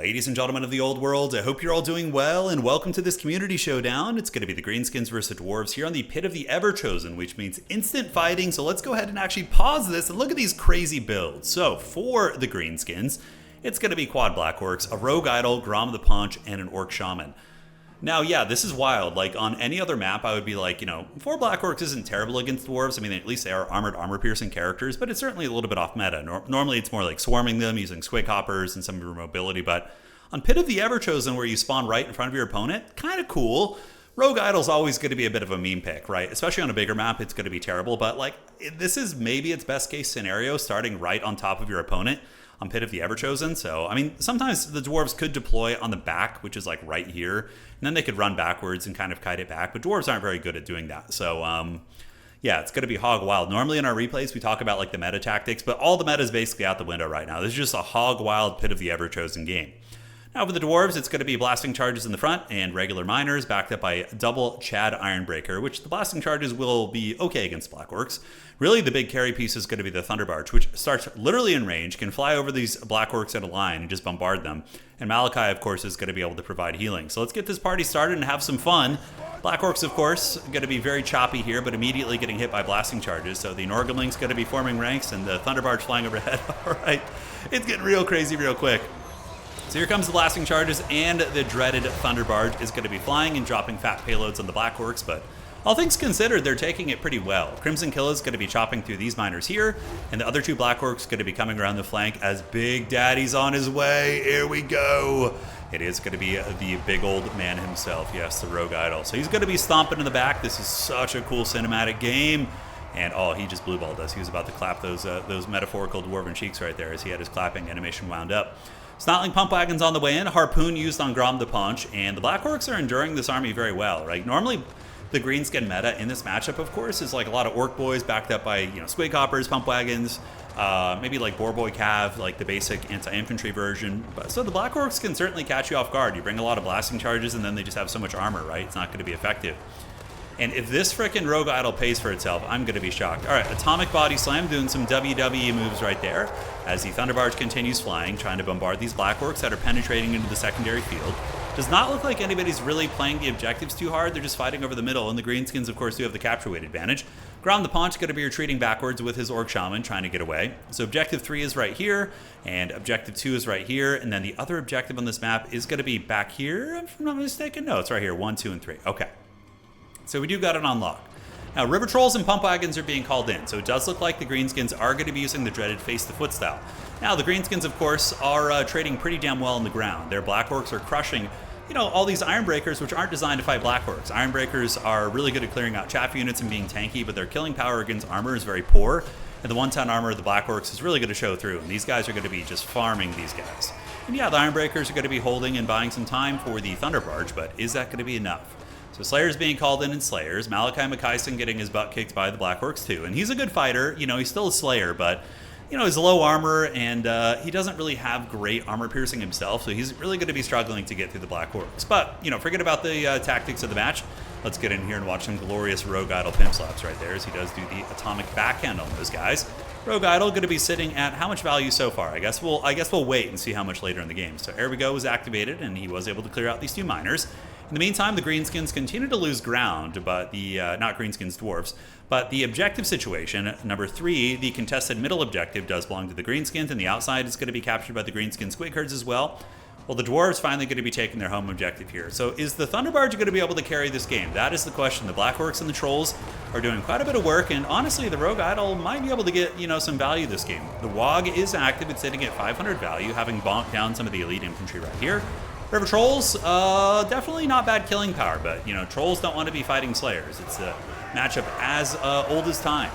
Ladies and gentlemen of the old world, I hope you're all doing well, and welcome to this community showdown. It's going to be the Greenskins versus Dwarves here on the Pit of the Everchosen, which means instant fighting. So let's go ahead and actually pause this and look at these crazy builds. So for the Greenskins, it's going to be quad Black Orcs, a Rogue Idol, Grom the Punch, and an Orc Shaman. Now, yeah, this is wild. Like, on any other map, I would be like, 4 Black Orcs isn't terrible against Dwarves. I mean, at least they are armored, armor-piercing characters, but it's certainly a little bit off meta. Normally, it's more like swarming them, using Squig Hoppers and some of your mobility, but on Pit of the Everchosen, where you spawn right in front of your opponent, kind of cool. Rogue Idol's always going to be a bit of a meme pick, right? Especially on a bigger map, it's going to be terrible, but, like, this is maybe its best-case scenario, starting right on top of your opponent on Pit of the Everchosen. So, I mean, sometimes the Dwarves could deploy on the back, which is like right here, and then they could run backwards and kind of kite it back, but Dwarves aren't very good at doing that. So, yeah, it's going to be hog wild. Normally in our replays, we talk about like the meta tactics, but all the meta is basically out the window right now. This is just a hog wild Pit of the Everchosen game. Now for the Dwarves, it's going to be blasting charges in the front and regular miners backed up by double Chad Ironbreaker, which the blasting charges will be okay against Black Orcs. Really, the big carry piece is going to be the Thunderbarge, which starts literally in range, can fly over these Black Orcs in a line and just bombard them. And Malachi, of course, is going to be able to provide healing. So let's get this party started and have some fun. Black Orcs, of course, going to be very choppy here, but immediately getting hit by blasting charges. So the Norgamling's going to be forming ranks and the Thunderbarge flying overhead. All right, it's getting real crazy real quick. So here comes the blasting charges, and the dreaded Thunderbarge is going to be flying and dropping fat payloads on the Black Orcs, but all things considered, they're taking it pretty well. Crimson Kill is going to be chopping through these miners here, and the other 2 Black Orcs going to be coming around the flank as Big Daddy's on his way. Here we go. It is going to be the big old man himself, yes, the Rogue Idol. So he's going to be stomping in the back. This is such a cool cinematic game. And oh, he just blue-balled us. He was about to clap those metaphorical dwarven cheeks right there as he had his clapping animation wound up. Snotling Pump Wagon's on the way in, Harpoon used on Grom the Punch, and the Black Orcs are enduring this army very well, right? Normally, the Greenskin meta in this matchup, of course, is like a lot of Orc Boys backed up by, Squig Hoppers, Pump Wagons, maybe like Boar Boy Cav, like the basic anti-infantry version. So the Black Orcs can certainly catch you off guard. You bring a lot of blasting charges, and then they just have so much armor, right? It's not going to be effective. And if this frickin' Rogue Idol pays for itself, I'm going to be shocked. All right, Atomic Body Slam doing some WWE moves right there as the Thunderbarge continues flying, trying to bombard these Black Orcs that are penetrating into the secondary field. Does not look like anybody's really playing the objectives too hard. They're just fighting over the middle, and the Greenskins, of course, do have the capture weight advantage. Grom the Paunch going to be retreating backwards with his Orc Shaman, trying to get away. So objective 3 is right here, and objective 2 is right here, and then the other objective on this map is going to be back here, if I'm not mistaken. No, it's right here, 1, 2, and 3. Okay. So we do got it on lock. Now, River Trolls and Pump Wagons are being called in, so it does look like the Greenskins are going to be using the dreaded face-the-foot style. Now, the Greenskins, of course, are trading pretty damn well on the ground. Their Black Orcs are crushing, all these Ironbreakers, which aren't designed to fight Black Orcs. Ironbreakers are really good at clearing out chaff units and being tanky, but their killing power against armor is very poor, and the 1-ton armor of the Black Orcs is really going to show through, and these guys are going to be just farming these guys. And yeah, the Ironbreakers are going to be holding and buying some time for the Thunderbarge, but is that going to be enough? So Slayer's being called in Slayers. Malachi McKyson getting his butt kicked by the Black Orcs too. And he's a good fighter. He's still a Slayer, but, he's low armor, and he doesn't really have great armor piercing himself, so he's really going to be struggling to get through the Black Orcs. But, forget about the tactics of the match. Let's get in here and watch some glorious Rogue Idol pimp slaps right there as he does do the atomic backhand on those guys. Rogue Idol going to be sitting at how much value so far? I guess we'll wait and see how much later in the game. So Here We Go was activated, and he was able to clear out these 2 miners. In the meantime, the Greenskins continue to lose ground, but not Greenskins, Dwarves, but the objective situation, number 3, the contested middle objective does belong to the Greenskins, and the outside is going to be captured by the Greenskin Squig Herds as well. Well, the Dwarves finally going to be taking their home objective here. So is the Thunderbarge going to be able to carry this game? That is the question. The Black Orcs and the Trolls are doing quite a bit of work, and honestly, the Rogue Idol might be able to get, some value this game. The WOG is active. It's sitting at 500 value, having bonked down some of the elite infantry right here. River Trolls, definitely not bad killing power, but, Trolls don't want to be fighting Slayers. It's a matchup as old as time.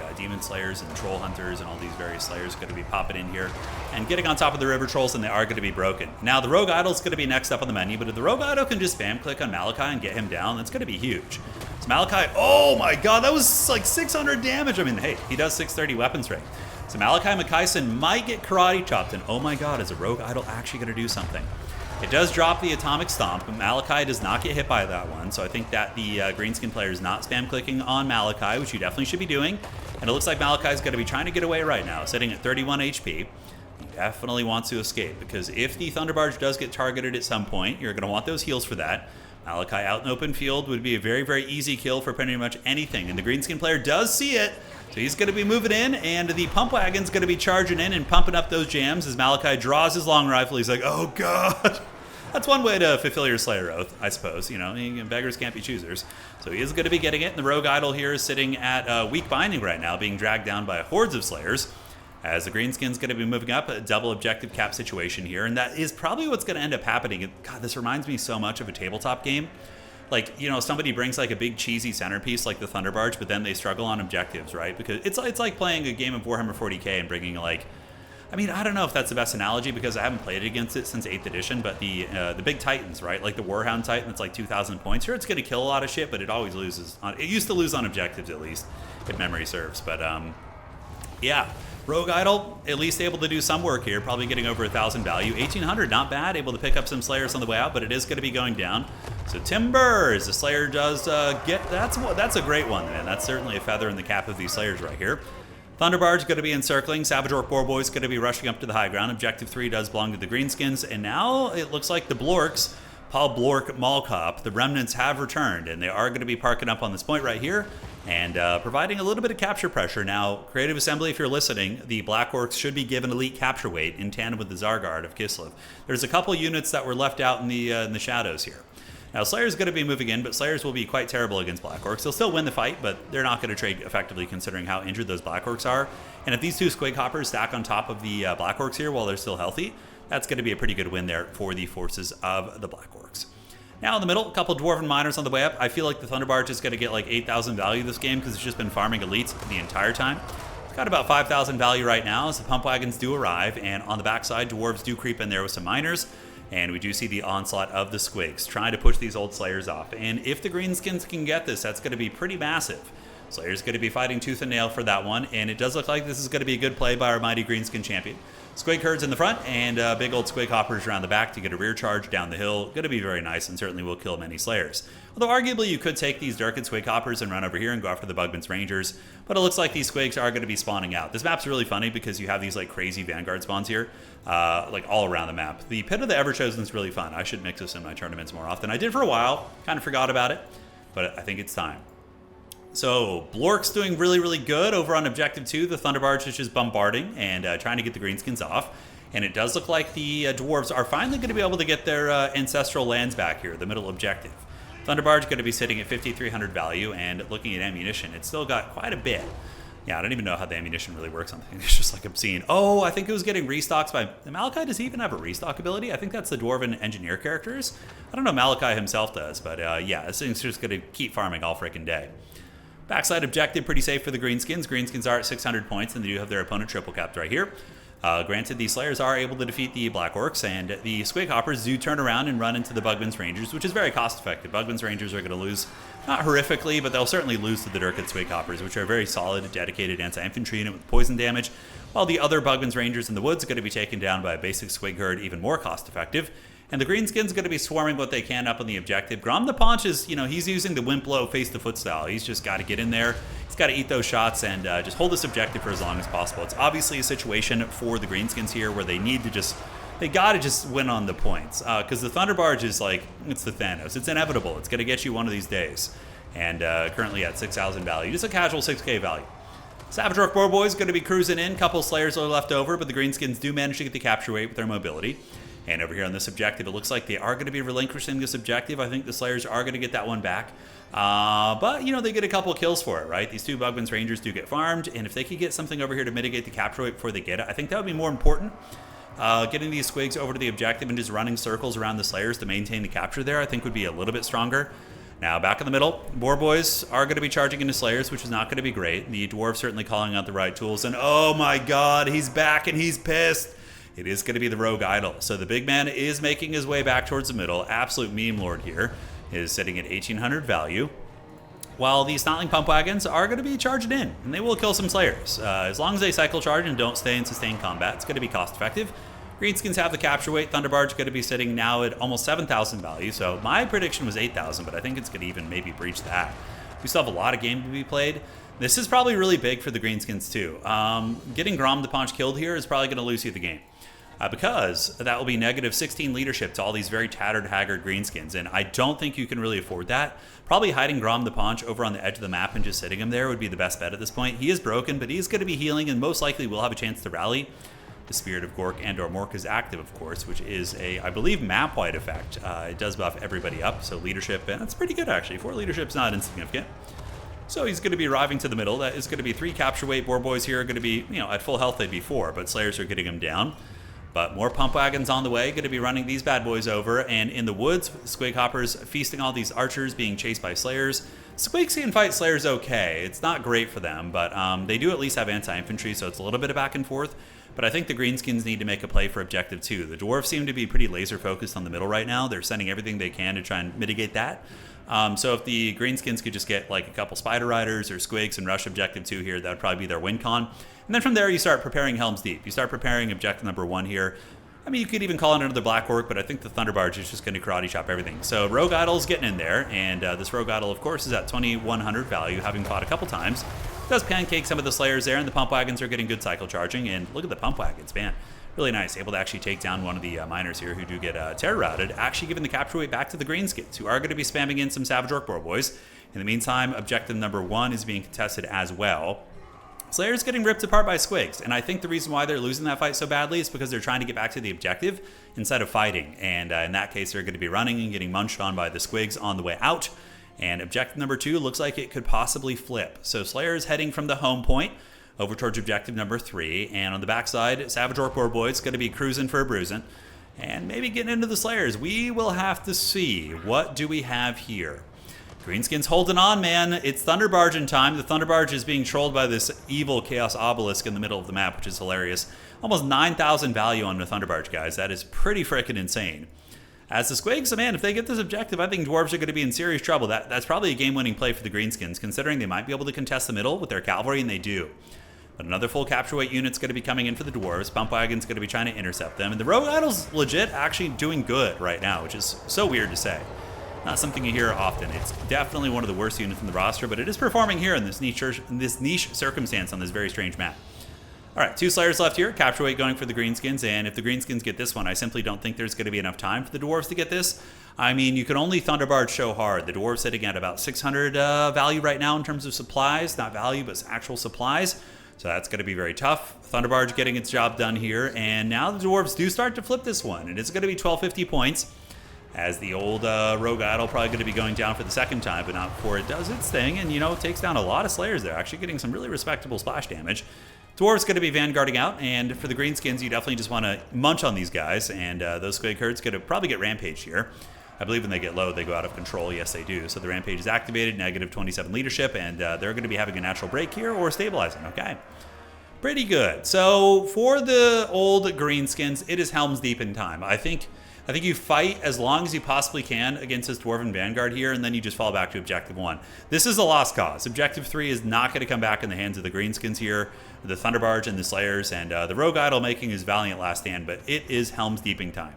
The Demon Slayers and Troll Hunters and all these various Slayers are going to be popping in here and getting on top of the River Trolls, and they are going to be broken. Now, the Rogue Idol is going to be next up on the menu, but if the Rogue Idol can just spam click on Malachi and get him down, that's going to be huge. So Malachi, oh my god, that was like 600 damage. I mean, hey, he does 630 weapons rate. So Malachi McKyson might get karate chopped, and oh my god, is a Rogue Idol actually going to do something? It does drop the Atomic Stomp, but Malachi does not get hit by that one, so I think that the Greenskin player is not spam clicking on Malachi, which you definitely should be doing. And it looks like Malachi is going to be trying to get away right now, sitting at 31 HP. He definitely wants to escape, because if the Thunderbarge does get targeted at some point, you're going to want those heals for that. Malachi out in open field would be a very, very easy kill for pretty much anything, and the greenskin player does see it, so he's going to be moving in, and the pump wagon's going to be charging in and pumping up those jams as Malachi draws his long rifle. He's like, oh god. That's one way to fulfill your Slayer Oath, I suppose. You know, beggars can't be choosers. So he is going to be getting it, and the Rogue Idol here is sitting at weak binding right now, being dragged down by hordes of Slayers, as the Greenskin's going to be moving up, a double objective cap situation here, and that is probably what's going to end up happening. God, this reminds me so much of a tabletop game. Like, you know, somebody brings like a big cheesy centerpiece like the Thunderbarge, but then they struggle on objectives, right? Because it's like playing a game of Warhammer 40k and bringing like, I mean, I don't know if that's the best analogy because I haven't played against it since 8th edition, but the big Titans, right? Like the Warhound Titan that's like 2,000 points. Sure, it's going to kill a lot of shit, but it always loses. It used to lose on objectives, at least, if memory serves. But, yeah. Rogue Idol, at least able to do some work here, probably getting over 1,000 value. 1,800, not bad. Able to pick up some Slayers on the way out, but it is going to be going down. So Timbers, the Slayer does get... That's a great one, man. That's certainly a feather in the cap of these Slayers right here. Thunderbarge going to be encircling. Savage Orc Boar Boy's going to be rushing up to the high ground. Objective 3 does belong to the Greenskins. And now it looks like the Blorks, Paul Blork, Malkop, the remnants have returned. And they are going to be parking up on this point right here and providing a little bit of capture pressure. Now, Creative Assembly, if you're listening, the Black Orcs should be given elite capture weight in tandem with the Zargard of Kislev. There's a couple units that were left out in the shadows here. Now, Slayer's going to be moving in, but Slayers will be quite terrible against Black Orcs. They'll still win the fight, but they're not going to trade effectively considering how injured those Black Orcs are. And if these two Squig Hoppers stack on top of the Black Orcs here while they're still healthy, that's going to be a pretty good win there for the forces of the Black Orcs. Now in the middle, a couple Dwarven Miners on the way up. I feel like the Thunderbarge is going to get like 8,000 value this game because it's just been farming elites the entire time. It's got about 5,000 value right now as the pump wagons do arrive, and on the backside, Dwarves do creep in there with some Miners. And we do see the onslaught of the Squigs trying to push these old Slayers off. And if the Greenskins can get this, that's going to be pretty massive. Slayer's going to be fighting tooth and nail for that one. And it does look like this is going to be a good play by our mighty Greenskin champion. Squig herds in the front and big old Squig Hoppers around the back to get a rear charge down the hill. Going to be very nice and certainly will kill many Slayers. Although arguably you could take these Darkened Squig Hoppers and run over here and go after the Bugman's Rangers. But it looks like these Squigs are going to be spawning out. This map's really funny because you have these like crazy Vanguard spawns here. Like all around the map. The Pit of the Everchosen is really fun. I should mix this in my tournaments more often. I did for a while, kind of forgot about it, but I think it's time. So Blork's doing really, really good over on Objective 2. The Thunderbarge is just bombarding and trying to get the Greenskins off. And it does look like the Dwarves are finally going to be able to get their ancestral lands back here, the middle objective. Thunderbarge going to be sitting at 5,300 value, and looking at ammunition, it's still got quite a bit. Yeah, I don't even know how the ammunition really works. It's just like obscene. Oh, I think it was getting restocks by... Malachi, does he even have a restock ability? I think that's the Dwarven Engineer characters. I don't know Malachi himself does, but yeah, this thing's just going to keep farming all freaking day. Backside objective, pretty safe for the Greenskins. Greenskins are at 600 points, and they do have their opponent triple capped right here. Granted, the Slayers are able to defeat the Black Orcs, and the Squig Hoppers do turn around and run into the Bugman's Rangers, which is very cost-effective. Bugman's Rangers are going to lose, not horrifically, but they'll certainly lose to the Durkid Squig Hoppers, which are very solid, dedicated anti-infantry unit with poison damage, while the other Bugman's Rangers in the woods are going to be taken down by a basic Squig herd, even more cost-effective. And the Greenskins going to be swarming what they can up on the objective. Grom the Paunch is, you know, he's using the Wimplo face-to-foot style. He's just got to get in there. He's got to eat those shots and just hold this objective for as long as possible. It's obviously a situation for the Greenskins here where they need to just, they got to just win on the points. Because the Thunderbarge is like, it's the Thanos. It's inevitable. It's going to get you one of these days. And currently at 6,000 value. Just a casual 6K value. Savage Orc Boar Boy's going to be cruising in. Couple Slayers are left over, but the Greenskins do manage to get the capture weight with their mobility. And over here on this objective, it looks like they are going to be relinquishing this objective. I think the Slayers are going to get that one back. But, you know, they get a couple of kills for it, right? These two Bugman's Rangers do get farmed. And if they could get something over here to mitigate the capture rate before they get it, I think that would be more important. Getting these Squigs over to the objective and just running circles around the Slayers to maintain the capture there, I think would be a little bit stronger. Now, back in the middle, Boar Boys are going to be charging into Slayers, which is not going to be great. The Dwarf certainly calling out the right tools. And, oh my god, he's back and he's pissed. It is going to be the Rogue Idol. So the big man is making his way back towards the middle. Absolute meme lord here is sitting at 1,800 value. While the Snotling Pump Wagons are going to be charging in, and they will kill some Slayers. As long as they cycle charge and don't stay in sustained combat, it's going to be cost effective. Greenskins have the capture weight. Thunderbarge is going to be sitting now at almost 7,000 value. So my prediction was 8,000, but I think it's going to even maybe breach that. We still have a lot of game to be played. This is probably really big for the Greenskins too. Getting Grom the Paunch killed here is probably going to lose you the game. because that will be negative 16 leadership to all these very tattered, haggard greenskins, and I don't think you can really afford that. Probably hiding Grom the Paunch over on the edge of the map and just sitting him there would be the best bet at this point. He is broken, but he's going to be healing and most likely will have a chance to rally. The Spirit of Gork and or Mork is active, of course, which is a, I believe, map-wide effect. It does buff everybody up, so leadership, and that's pretty good actually. 4 leadership's not insignificant. So he's going to be arriving to the middle. That is going to be 3 capture weight. Boar boys here are going to be, at full health they'd be 4, but Slayers are getting him down. But more pump wagons on the way, going to be running these bad boys over. And in the woods, Squig Hoppers feasting all these archers being chased by Slayers. Squigs can fight Slayers okay. It's not great for them, but they do at least have anti-infantry, so it's a little bit of back and forth. But I think the Greenskins need to make a play for objective 2. The Dwarves seem to be pretty laser focused on the middle right now. They're sending everything they can to try and mitigate that. So if the Greenskins could just get like a couple Spider Riders or Squigs and rush objective 2 here, that would probably be their win con. And then from there, you start preparing Helm's Deep. You start preparing objective number 1 here. I mean, you could even call it another Black Orc, but I think the Thunderbarge is just going to karate chop everything. So Rogue Idol's getting in there, and this Rogue Idol, of course, is at 2100 value, having fought a couple times. Does pancake some of the Slayers there, and the Pump Wagons are getting good cycle charging. And look at the Pump Wagons, man. Really nice. Able to actually take down one of the miners here who do get terror routed, actually giving the capture weight back to the Greenskins, who are going to be spamming in some Savage Orc Boar boys. In the meantime, objective number 1 is being contested as well. Slayer's getting ripped apart by Squigs, and I think the reason why they're losing that fight so badly is because they're trying to get back to the objective instead of fighting. And in that case, they're going to be running and getting munched on by the Squigs on the way out. And objective number 2 looks like it could possibly flip. So Slayer's heading from the home point over towards objective number 3. And on the backside, Savage Orc Boar Boy's going to be cruising for a bruising. And maybe getting into the Slayers. We will have to see. What do we have here? Greenskins holding on, man. It's Thunderbarge in time. The Thunderbarge is being trolled by this evil Chaos Obelisk in the middle of the map, which is hilarious. Almost 9,000 value on the Thunderbarge, guys. That is pretty freaking insane. As the Squigs, man, if they get this objective, I think Dwarves are going to be in serious trouble. That's probably a game-winning play for the Greenskins, considering they might be able to contest the middle with their cavalry, and they do. But another full capture weight unit's going to be coming in for the Dwarves. Pump Wagon's going to be trying to intercept them. And the Rogue Idol's legit actually doing good right now, which is so weird to say. Not something you hear often. It's definitely one of the worst units in the roster, but it is performing here in this niche circumstance on this very strange map. All right, 2 Slayers left here. Capture weight going for the Greenskins, and if the Greenskins get this one, I simply don't think there's going to be enough time for the Dwarves to get this. I mean, you can only Thunderbarge so hard. The Dwarves sitting at about 600 value right now in terms of supplies. Not value, but actual supplies. So that's going to be very tough. Thunderbarge getting its job done here, and now the Dwarves do start to flip this one, and it's going to be 1250 points. As the old Rogue Idol probably going to be going down for the second time, but not before it does its thing, and takes down a lot of Slayers there, actually getting some really respectable splash damage. Dwarves going to be vanguarding out, and for the Greenskins, you definitely just want to munch on these guys, and those Squig herds going to probably get rampaged here. I believe when they get low, they go out of control. Yes, they do. So the rampage is activated, negative 27 leadership, and they're going to be having a natural break here or stabilizing. Okay. Pretty good. So for the old Greenskins, it is Helm's Deep in time. I think you fight as long as you possibly can against this Dwarven Vanguard here, and then you just fall back to Objective 1. This is a lost cause. Objective 3 is not going to come back in the hands of the Greenskins here, the Thunderbarge and the Slayers, and the Rogue Idol making his valiant last stand, but it is Helm's Deeping time.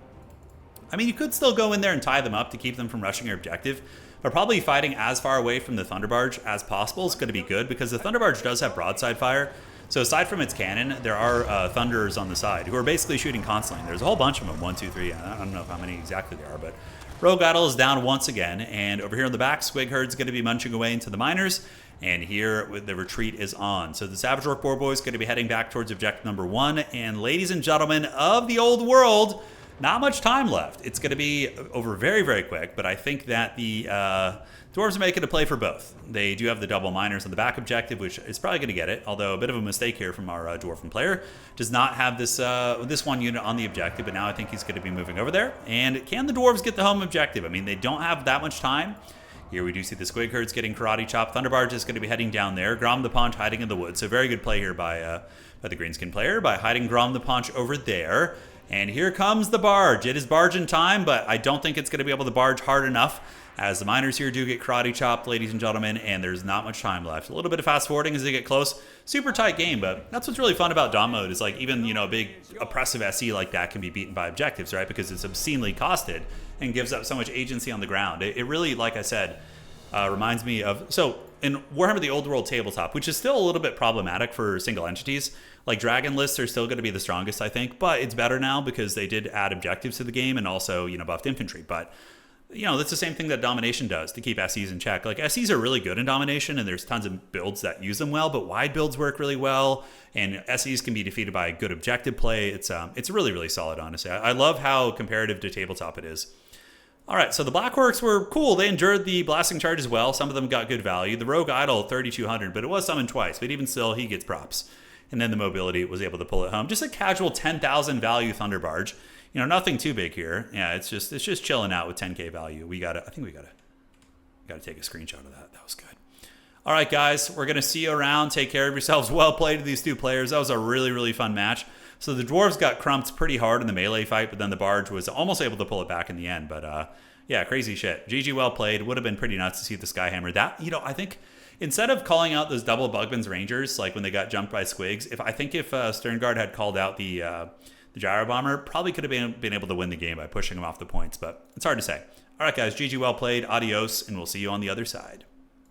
I mean, you could still go in there and tie them up to keep them from rushing your objective, but probably fighting as far away from the Thunderbarge as possible is going to be good, because the Thunderbarge does have broadside fire. So aside from its cannon, there are Thunderers on the side who are basically shooting constantly. There's a whole bunch of them, 1, 2, 3. I don't know how many exactly there are, but Rogue Idol is down once again. And over here in the back, Squig Herd's going to be munching away into the miners. And here, the retreat is on. So the Savage Orc Boar Boy is going to be heading back towards objective number 1. And ladies and gentlemen of the old world, not much time left. It's going to be over very, very quick, but I think that the Dwarves are making a play for both. They do have the double miners on the back objective, which is probably going to get it, although a bit of a mistake here from our Dwarven player. Does not have this this one unit on the objective, but now I think he's going to be moving over there. And can the Dwarves get the home objective? I mean, they don't have that much time. Here we do see the Squig Herds getting karate chopped. Thunderbarge is going to be heading down there. Grom the Paunch hiding in the woods. So very good play here by the Greenskin player by hiding Grom the Paunch over there. And here comes the barge. It is barge in time, but I don't think it's going to be able to barge hard enough, as the miners here do get karate chopped, ladies and gentlemen, and there's not much time left. A little bit of fast forwarding as they get close. Super tight game, but that's what's really fun about Dawn mode is like even, a big oppressive SE like that can be beaten by objectives, right? Because it's obscenely costed and gives up so much agency on the ground. It really, like I said, reminds me of... So in Warhammer the Old World tabletop, which is still a little bit problematic for single entities, like dragon lists are still going to be the strongest, I think, but it's better now because they did add objectives to the game and also, buffed infantry. But that's the same thing that domination does to keep SEs in check. Like SEs are really good in domination, and there's tons of builds that use them well, but wide builds work really well, and SEs can be defeated by good objective play. It's really, really solid, honestly. I love how comparative to tabletop it is. All right, so the Black Orcs were cool. They endured the blasting charge as well. Some of them got good value. The Rogue Idol, 3,200, but it was summoned twice. But even still, he gets props. And then the mobility was able to pull it home. Just a casual 10,000 value Thunderbarge. Nothing too big here. Yeah, it's just chilling out with 10k value. I think we gotta take a screenshot of that. That was good. All right, guys, we're gonna see you around. Take care of yourselves. Well played to these two players. That was a really, really fun match. So the dwarves got crumped pretty hard in the melee fight, but then the barge was almost able to pull it back in the end. But yeah, crazy shit. GG, well played. Would have been pretty nuts to see the Skyhammer. That I think instead of calling out those double Bugman's Rangers, like when they got jumped by Squigs, if Sterngard had called out the Gyro Bomber, probably could have been able to win the game by pushing him off the points, but it's hard to say. All right, guys, GG, well played. Adios, and we'll see you on the other side.